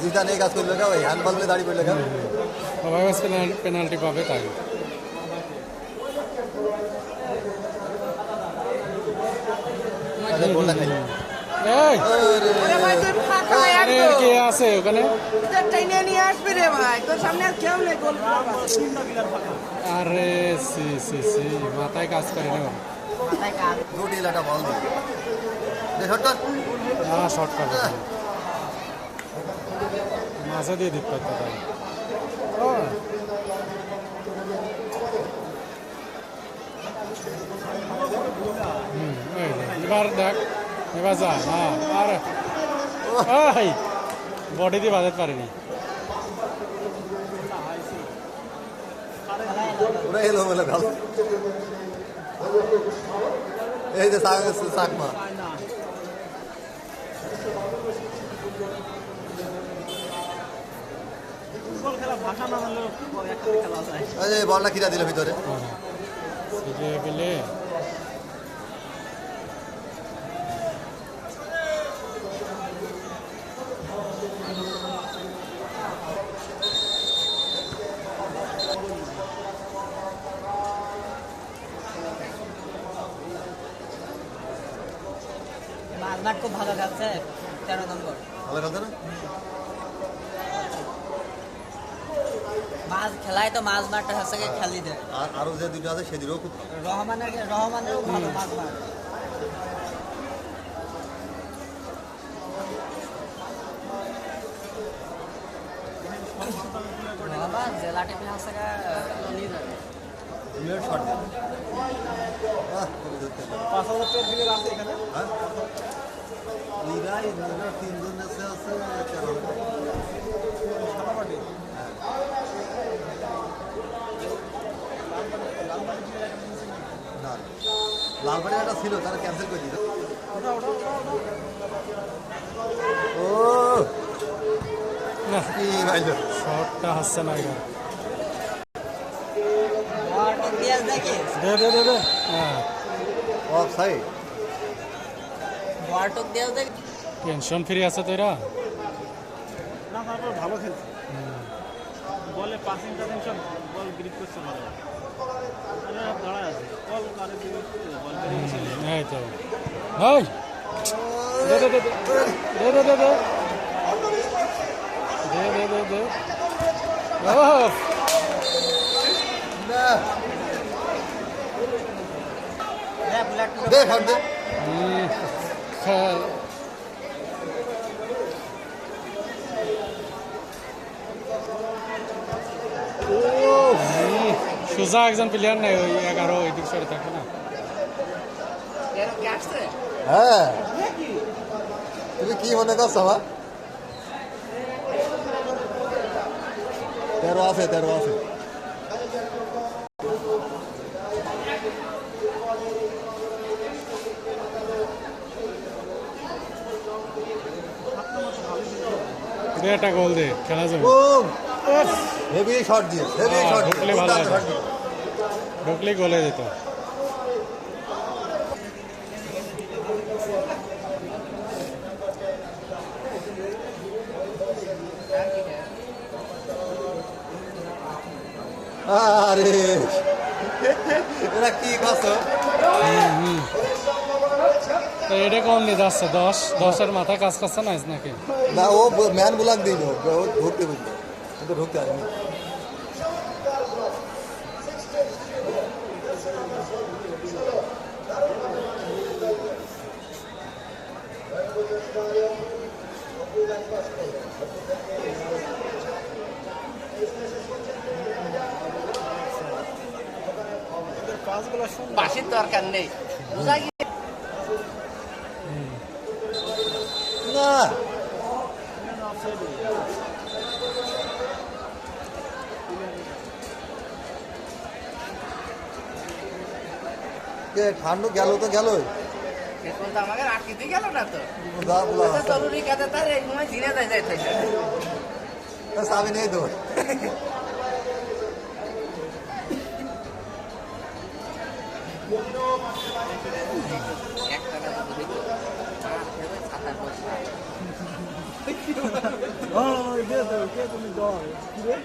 জিতা নেই কাজ করলে ওই হ্যান্ডবল বলে দাঁড়িয়ে পড়লে সবাই পেনাল্টি পাবে তাই কে আছে ওখানে আরে সি সি সি মাথায় কাজ করে না শর্ট করবে মাঝে দিয়ে দিতে পারতো তাই এবার দেখ এবার যা হ্যাঁ আর বডি দিয়ে বাজাতে পারিনি এই যে চাকমা বলটা কিরা দিল ভিতরে গেলে মাঝমাঠ খুব ভালো খেলছে 13 নম্বর ভালো খেলছে না মাঝ খেলায় তো মাঝমাঠটা হচ্ছে খেলি দেয় আর আরো যে দুটো আছে সেদিনও খুব রহমানেরও ভালো মাঝমাঠ রহমান জেলা টিপে হচ্ছে মিনিট শট দেন 5,000 টাকা দিলে আছে এখানে হ্যাঁ লিগাই তিনজন আছে 13 না লালবাড়ি একটা ছিল তারা ক্যান্সেল করে দিল ও না কি ভাইলো শর্টটা হচ্ছে না এখানে দে হ্যাঁ অফ সাইড ওয়ার্টক দেও দেখ টেনশন ফ্রি আছে তো এরা না তারপর ভালো খেলছে বলে পাসিং টাসিং সব বল গ্রিপ করছে ভালো দাঁড়ায় আছে বল কারে দিবে বল বেরিয়ে ছিল এই তো হাই দে দে দে দে দে দে দে ও না বুলেট দে শট দে সোজা একজন প্লেয়ার নাই ওই 11 ওই দিক সরে থাকে না হ্যাঁ তুমি কি মনে করছো মা 13 আছে একটা গোল দে খেলা যাবে হেভি শট দিয়ে হেভি শট ঢুকলে ভালো লাগে ঢুকলে গোলে যেত আরে এরা কি করছো এটা কম নিয়ে যাচ্ছে 10-10-এর মাথায় কাজ করছে না নাকি না ও ম্যান বুলাক দিল ও ঢুকতে বুঝলো কিন্তু ঢুকতে আসেনি বাসির দরকার নেই বুঝা গিয়ে না ঠান্ডু গেল তো গেল আমাকে রাখিতে গেল না তো যা জরুরি কাজে তার এই সময় জিনে যাইতে চাবি নেই তো Thank you. এক টাকা তো দিত আর খেলে 7-8 বছর ও দে দাও কে তুমি দাও কি রে